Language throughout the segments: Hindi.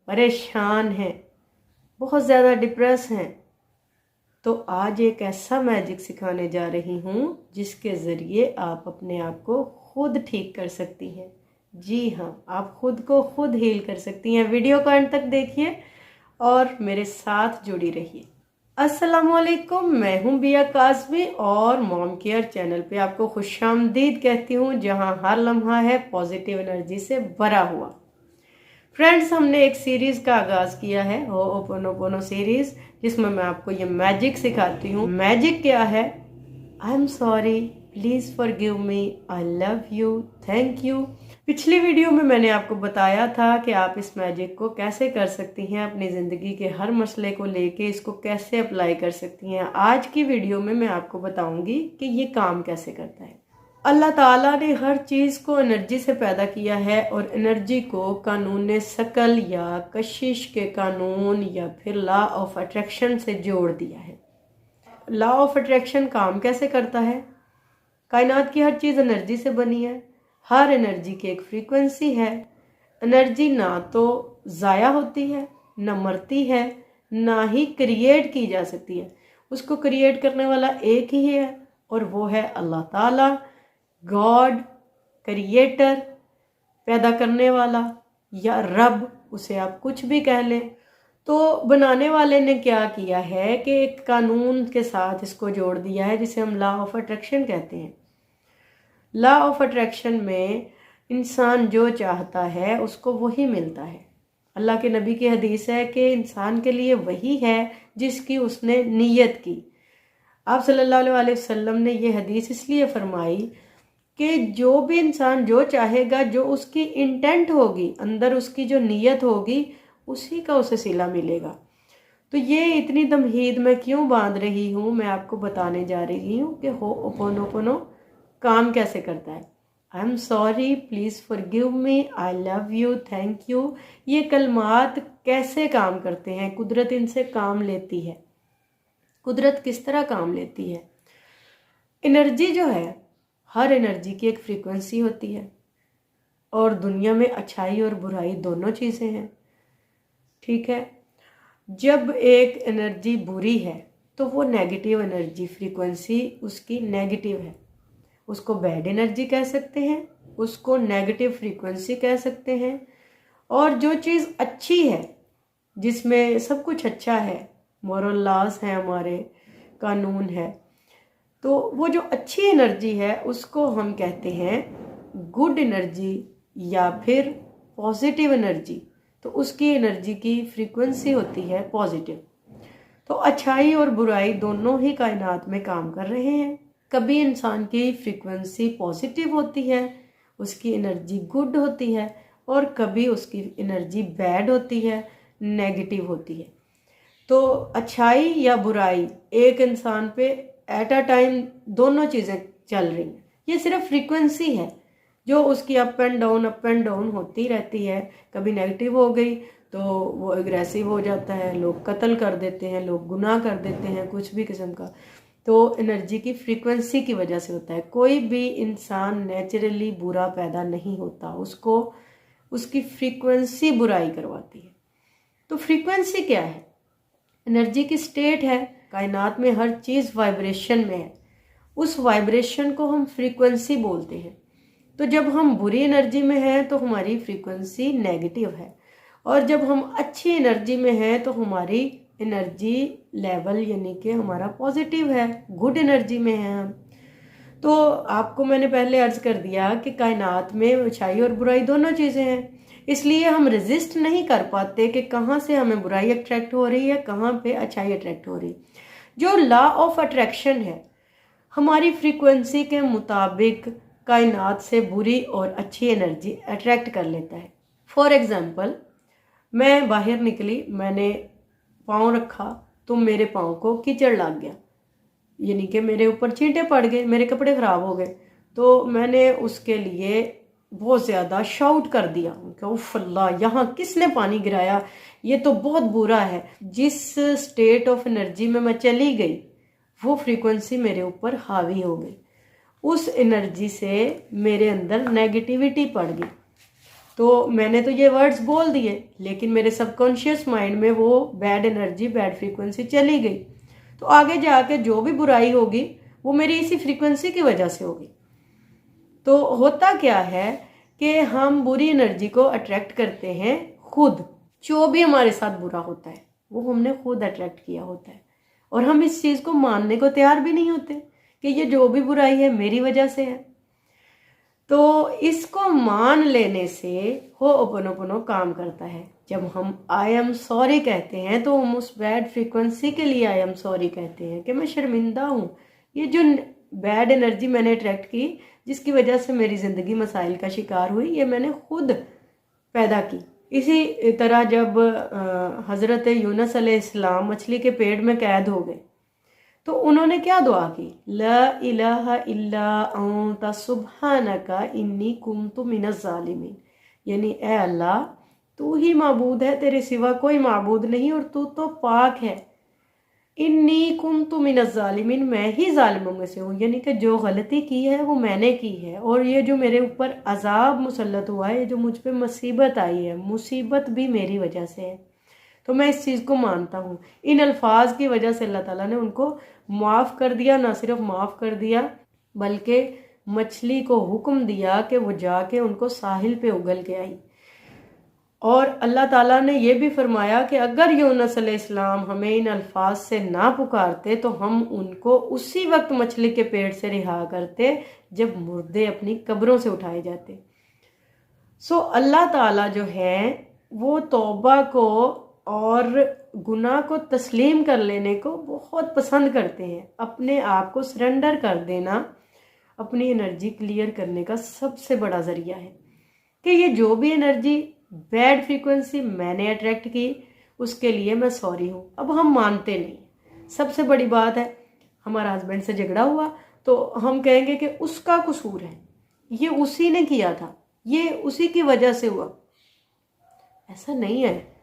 परेशान हैं, बहुत ज़्यादा डिप्रेस हैं, तो आज एक ऐसा मैजिक सिखाने जा रही हूँ जिसके ज़रिए आप अपने आप को खुद ठीक कर सकती हैं। जी हाँ, आप खुद को खुद हील कर सकती हैं। वीडियो को अंत तक देखिए और मेरे साथ जुड़ी रहिए। अस्सलामुअलैकुम, मैं हूँ बिया काज़मी और मॉम केयर चैनल पे आपको खुशामदीद कहती हूँ, जहाँ हर लम्हा है पॉजिटिव एनर्जी से भरा हुआ। फ्रेंड्स, हमने एक सीरीज़ का आगाज़ किया है, होओपोनोपोनो सीरीज़, जिसमें मैं आपको ये मैजिक सिखाती हूँ। मैजिक क्या है? आई am sorry, please forgive me, I love you, thank you. पिछली वीडियो में मैंने आपको बताया था कि आप इस मैजिक को कैसे कर सकती हैं, अपनी ज़िंदगी के हर मसले को लेके इसको कैसे अप्लाई कर सकती हैं। आज की वीडियो में मैं आपको बताऊंगी कि ये काम कैसे करता है। अल्लाह ताला ने हर चीज़ को एनर्जी से पैदा किया है और एनर्जी को कानून सकल या कशिश के कानून या फिर लॉ ऑफ अट्रैक्शन से जोड़ दिया है। लॉ ऑफ अट्रैक्शन काम कैसे करता है? कायनात की हर चीज़ एनर्जी से बनी है, हर एनर्जी की एक फ्रीक्वेंसी है। एनर्जी ना तो ज़ाया होती है, ना मरती है, ना ही क्रिएट की जा सकती है। उसको क्रिएट करने वाला एक ही है और वो है अल्लाह ताला, गॉड, क्रिएटर, पैदा करने वाला या रब, उसे आप कुछ भी कह लें। तो बनाने वाले ने क्या किया है कि एक कानून के साथ इसको जोड़ दिया है जिसे हम लॉ ऑफ अट्रैक्शन कहते हैं। लॉ ऑफ अट्रैक्शन में इंसान जो चाहता है उसको वही मिलता है। अल्लाह के नबी की हदीस है कि इंसान के लिए वही है जिसकी उसने नीयत की। आप सल्लल्लाहु अलैहि वसल्लम ने ये हदीस इसलिए फरमाई कि जो भी इंसान जो चाहेगा, जो उसकी इंटेंट होगी, अंदर उसकी जो नीयत होगी, उसी का उसे सिला मिलेगा। तो ये इतनी तमहीद मैं क्यों बांध रही हूँ, मैं आपको बताने जा रही हूँ कि होओपोनोपोनो काम कैसे करता है। आई am sorry, please forgive me, I love you, thank you, ये कलमात कैसे काम करते हैं, कुदरत इनसे काम लेती है। कुदरत किस तरह काम लेती है? एनर्जी जो है, हर एनर्जी की एक फ्रीक्वेंसी होती है और दुनिया में अच्छाई और बुराई दोनों चीज़ें हैं, ठीक है। जब एक एनर्जी बुरी है तो वो नेगेटिव एनर्जी, फ्रीक्वेंसी उसकी नेगेटिव है, उसको बैड एनर्जी कह सकते हैं, उसको नेगेटिव फ्रीक्वेंसी कह सकते हैं। और जो चीज़ अच्छी है, जिसमें सब कुछ अच्छा है, मोरल लॉज हैं, हमारे कानून है, तो वो जो अच्छी एनर्जी है उसको हम कहते हैं गुड एनर्जी या फिर पॉजिटिव एनर्जी। तो उसकी एनर्जी की फ्रीक्वेंसी होती है पॉजिटिव। तो अच्छाई और बुराई दोनों ही कायनात में काम कर रहे हैं। कभी इंसान की फ्रीक्वेंसी पॉजिटिव होती है, उसकी एनर्जी गुड होती है, और कभी उसकी एनर्जी बैड होती है, नेगेटिव होती है। तो अच्छाई या बुराई एक इंसान पे एट अ टाइम दोनों चीज़ें चल रही हैं। ये सिर्फ फ्रीक्वेंसी है जो उसकी अप एंड डाउन होती रहती है। कभी नेगेटिव हो गई तो वो एग्रेसिव हो जाता है, लोग कत्ल कर देते हैं, लोग गुनाह कर देते हैं, कुछ भी किस्म का। तो एनर्जी की फ्रीक्वेंसी की वजह से होता है। कोई भी इंसान नेचुरली बुरा पैदा नहीं होता, उसको उसकी फ्रीक्वेंसी बुराई करवाती है। तो फ्रीक्वेंसी क्या है? एनर्जी की स्टेट है। कायनात में हर चीज़ वाइब्रेशन में है, उस वाइब्रेशन को हम फ्रीक्वेंसी बोलते हैं। तो जब हम बुरी एनर्जी में हैं तो हमारी फ्रीक्वेंसी नेगेटिव है, और जब हम अच्छी एनर्जी में हैं तो हमारी एनर्जी लेवल यानी कि हमारा पॉजिटिव है, गुड एनर्जी में हैं हम। तो आपको मैंने पहले अर्ज कर दिया कि कायनात में अच्छाई और बुराई दोनों चीज़ें हैं, इसलिए हम रेजिस्ट नहीं कर पाते कि कहाँ से हमें बुराई अट्रैक्ट हो रही है, कहाँ पे अच्छाई अट्रैक्ट हो रही है। जो लॉ ऑफ अट्रैक्शन है, हमारी फ्रीक्वेंसी के मुताबिक कायनात से बुरी और अच्छी एनर्जी अट्रैक्ट कर लेता है। फॉर एग्जांपल, मैं बाहर निकली, मैंने पाँव रखा तो मेरे पाँव को कीचड़ लग गया, यानी कि मेरे ऊपर छींटे पड़ गए, मेरे कपड़े ख़राब हो गए। तो मैंने उसके लिए बहुत ज़्यादा शाउट कर दिया कि उफ़ अल्लाह, यहाँ किसने पानी गिराया, ये तो बहुत बुरा है। जिस स्टेट ऑफ एनर्जी में मैं चली गई वो फ्रीक्वेंसी मेरे ऊपर हावी हो गई, उस एनर्जी से मेरे अंदर नेगेटिविटी पड़ गई। तो मैंने तो ये वर्ड्स बोल दिए, लेकिन मेरे सबकॉन्शियस माइंड में वो बैड एनर्जी, बैड फ्रीक्वेंसी चली गई। तो आगे जाके जो भी बुराई होगी वो मेरी इसी फ्रीक्वेंसी की वजह से होगी। तो होता क्या है कि हम बुरी एनर्जी को अट्रैक्ट करते हैं खुद। जो भी हमारे साथ बुरा होता है वो हमने खुद अट्रैक्ट किया होता है, और हम इस चीज़ को मानने को तैयार भी नहीं होते कि ये जो भी बुराई है मेरी वजह से है। तो इसको मान लेने से होओपोनोपोनो काम करता है। जब हम आई एम सॉरी कहते हैं तो हम उस बैड फ्रीक्वेंसी के लिए आई एम सॉरी कहते हैं कि मैं शर्मिंदा हूँ, ये जो बैड एनर्जी मैंने अट्रैक्ट की जिसकी वजह से मेरी ज़िंदगी मसाइल का शिकार हुई, ये मैंने खुद पैदा की। इसी तरह जब हज़रत यूनुस अलैहिस्सलाम मछली के पेट में कैद हो गए तो उन्होंने क्या दुआ की, ला इलाहा इल्ला अंता सुब्हानका इन्नी कुन्तु मिनज़ ज़ालिमीन, यानी ए अल्लाह तू ही माबूद है, तेरे सिवा कोई माबूद नहीं और तू तो पाक है। इन्नी कुन्तु मिनज़ ज़ालिमीन, मैं ही जालिमों में से हूँ, यानी कि जो गलती की है वो मैंने की है, और ये जो मेरे ऊपर अजाब मुसल्लत हुआ है, ये जो मुझ पे मुसीबत आई है, मुसीबत भी मेरी वजह से है। तो मैं इस चीज़ को मानता हूँ। इन अल्फाज की वजह से अल्लाह ताला ने उनको माफ़ कर दिया, ना सिर्फ माफ़ कर दिया बल्कि मछली को हुक्म दिया कि वो जाके उनको साहिल पे उगल के आई। और अल्लाह ताला ने यह भी फरमाया कि अगर यूनुस अलैहिस्सलाम हमें इन अल्फाज से ना पुकारते तो हम उनको उसी वक्त मछली के पेट से रिहा करते जब मुर्दे अपनी कब्रों से उठाए जाते। सो अल्लाह ताला जो है वो तौबा को और गुनाह को तस्लीम कर लेने को बहुत पसंद करते हैं। अपने आप को सरेंडर कर देना अपनी एनर्जी क्लियर करने का सबसे बड़ा ज़रिया है कि ये जो भी एनर्जी बैड फ्रीक्वेंसी मैंने अट्रैक्ट की उसके लिए मैं सॉरी हूँ। अब हम मानते नहीं। सबसे बड़ी बात है, हमारा हस्बैंड से झगड़ा हुआ तो हम कहेंगे कि उसका कसूर है, ये उसी ने किया था, ये उसी की वजह से हुआ। ऐसा नहीं है।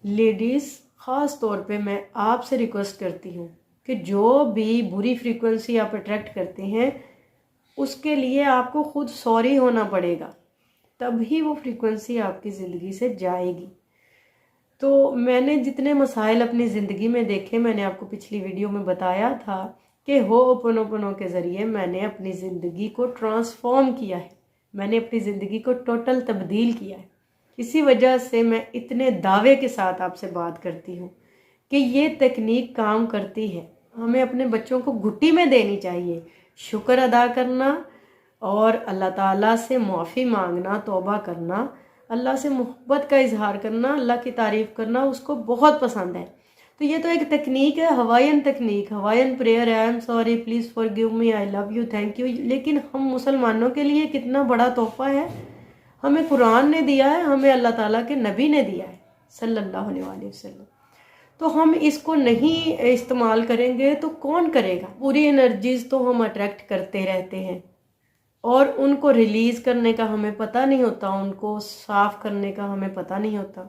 लेडीज़ ख़ास तौर पे मैं आपसे रिक्वेस्ट करती हूँ कि जो भी बुरी फ्रीक्वेंसी आप अट्रैक्ट करते हैं उसके लिए आपको खुद सॉरी होना पड़ेगा, तभी वो फ्रीक्वेंसी आपकी ज़िंदगी से जाएगी। तो मैंने जितने मसाइल अपनी ज़िंदगी में देखे, मैंने आपको पिछली वीडियो में बताया था कि होओपोनोपोनो के ज़रिए मैंने अपनी ज़िंदगी को ट्रांसफॉर्म किया है, मैंने अपनी ज़िंदगी को टोटल तब्दील किया है। इसी वजह से मैं इतने दावे के साथ आपसे बात करती हूँ कि ये तकनीक काम करती है। हमें अपने बच्चों को घुट्टी में देनी चाहिए, शुक्र अदा करना और अल्लाह ताला से माफ़ी मांगना, तौबा करना, अल्लाह से मोहब्बत का इजहार करना, अल्लाह की तारीफ़ करना उसको बहुत पसंद है। तो ये तो एक तकनीक है, हवाईयन तकनीक, हवाईयन प्रेयर है, आई am sorry, please forgive me, I love you, thank you. लेकिन हम मुसलमानों के लिए कितना बड़ा तोहफ़ा है, हमें कुरान ने दिया है, हमें अल्लाह ताला के नबी ने दिया है सल्लल्लाहु अलैहि वसल्लम। तो हम इसको नहीं इस्तेमाल करेंगे तो कौन करेगा। पूरी एनर्जीज तो हम अट्रैक्ट करते रहते हैं और उनको रिलीज़ करने का हमें पता नहीं होता, उनको साफ़ करने का हमें पता नहीं होता।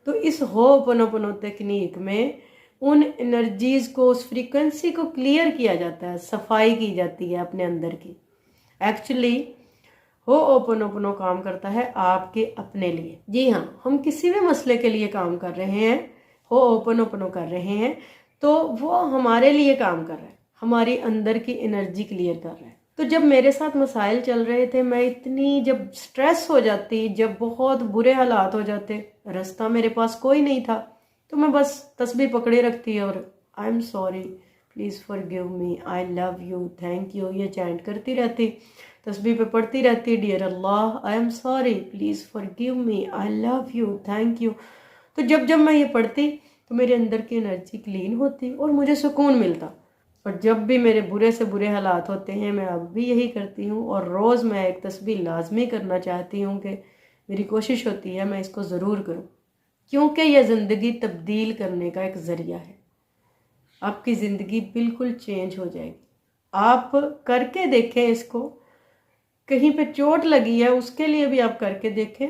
तो इस होओपोनोपोनो तकनीक में उन एनर्जीज़ को, उस फ्रीक्वेंसी को क्लियर किया जाता है, सफाई की जाती है अपने अंदर की। एक्चुअली होओपोनोपोनो काम करता है आपके अपने लिए। जी हाँ, हम किसी भी मसले के लिए काम कर रहे हैं, होओपोनोपोनो कर रहे हैं तो वो हमारे लिए काम कर रहा है, हमारी अंदर की एनर्जी क्लियर कर रहा है। तो जब मेरे साथ मसाइल चल रहे थे, मैं इतनी जब स्ट्रेस हो जाती, जब बहुत बुरे हालात हो जाते, रास्ता मेरे पास कोई नहीं था, तो मैं बस तस्बीह पकड़े रखती और I am sorry, please forgive me, I love you, thank you, ये चैंट करती रहती, तस्बीह पे पढ़ती रहती, dear Allah I am sorry, please forgive me, I love you, thank you. तो जब मैं ये पढ़ती तो मेरे अंदर की एनर्जी क्लीन होती और मुझे सुकून मिलता। और जब भी मेरे बुरे से बुरे हालात होते हैं, मैं अब भी यही करती हूँ और रोज़ मैं एक तस्बीह लाजमी करना चाहती हूँ कि मेरी कोशिश होती है मैं इसको ज़रूर करूँ, क्योंकि यह ज़िंदगी तब्दील करने का एक ज़रिया है। आपकी ज़िंदगी बिल्कुल चेंज हो जाएगी। आप करके देखें इसको, कहीं पे चोट लगी है उसके लिए भी आप करके देखें।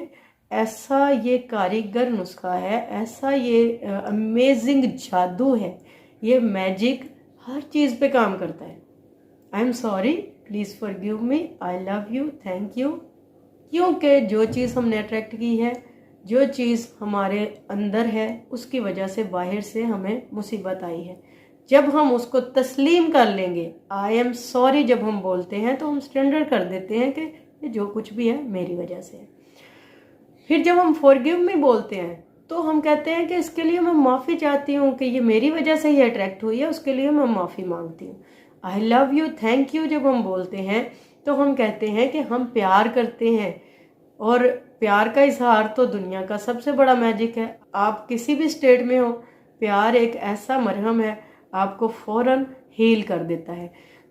ऐसा ये कारीगर नुस्खा है, ऐसा ये अमेजिंग जादू है, ये मैजिक हर चीज़ पे काम करता है। आई am sorry, please forgive me, I love you, thank you. क्योंकि जो चीज़ हमने अट्रैक्ट की है, जो चीज़ हमारे अंदर है, उसकी वजह से बाहर से हमें मुसीबत आई है। जब हम उसको तस्लीम कर लेंगे, आई एम सॉरी जब हम बोलते हैं, तो हम सरेंडर कर देते हैं कि ये जो कुछ भी है मेरी वजह से है। फिर जब हम फॉरगिव मी बोलते हैं, तो हम कहते हैं कि इसके लिए मैं माफ़ी चाहती हूँ कि ये मेरी वजह से ही अट्रैक्ट हुई है, उसके लिए मैं माफ़ी मांगती हूँ। आई लव यू, थैंक यू जब हम बोलते हैं, तो हम कहते हैं कि हम प्यार करते हैं। और प्यार का इजहार तो दुनिया का सबसे बड़ा मैजिक है। आप किसी भी स्टेट में हो, प्यार एक ऐसा मरहम है, आपको फौरन हील कर देता है।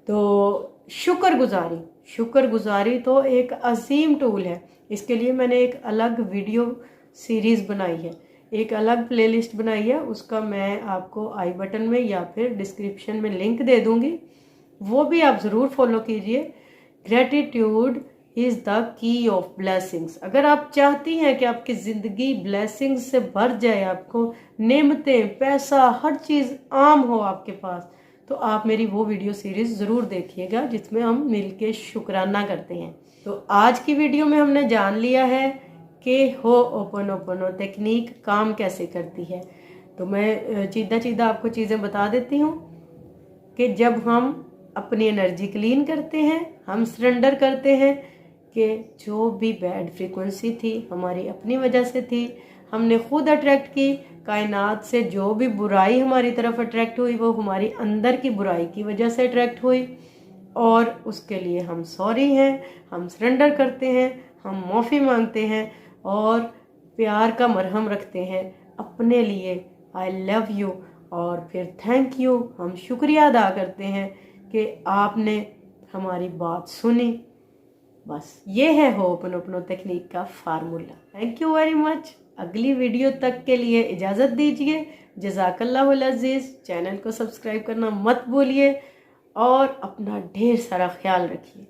तो शुक्रगुजारी तो एक अजीम टूल है। इसके लिए मैंने एक अलग वीडियो सीरीज़ बनाई है, एक अलग प्लेलिस्ट बनाई है। उसका मैं आपको आई बटन में या फिर डिस्क्रिप्शन में लिंक दे दूंगी, वो भी आप ज़रूर फॉलो कीजिए। Gratitude is the key of blessings. अगर आप चाहती हैं कि आपकी ज़िंदगी ब्लेसिंग्स से भर जाए, आपको नेमतें, पैसा, हर चीज़ आम हो आपके पास, तो आप मेरी वो वीडियो सीरीज़ ज़रूर देखिएगा जिसमें हम मिलके शुक्राना करते हैं। तो आज की वीडियो में हमने जान लिया है कि हो'ओपोनोपोनो टेक्निक काम कैसे करती है। तो मैं सीधा सीधा आपको चीज़ें बता देती हूँ कि जब हम अपनी एनर्जी क्लीन करते हैं, हम सरेंडर करते हैं कि जो भी बैड फ्रीक्वेंसी थी हमारी अपनी वजह से थी, हमने खुद अट्रैक्ट की। कायनात से जो भी बुराई हमारी तरफ अट्रैक्ट हुई, वो हमारी अंदर की बुराई की वजह से अट्रैक्ट हुई, और उसके लिए हम सॉरी हैं, हम सरेंडर करते हैं, हम माफ़ी मांगते हैं और प्यार का मरहम रखते हैं अपने लिए। आई लव यू और फिर थैंक यू, हम शुक्रिया अदा करते हैं कि आपने हमारी बात सुनी। बस ये है हो'ओपोनोपोनो टेक्निक का formula. Thank you very much. अगली वीडियो तक के लिए इजाज़त दीजिए। जज़ाकल्लाहुल अज़ीज़। चैनल को सब्सक्राइब करना मत भूलिए और अपना ढेर सारा ख्याल रखिए।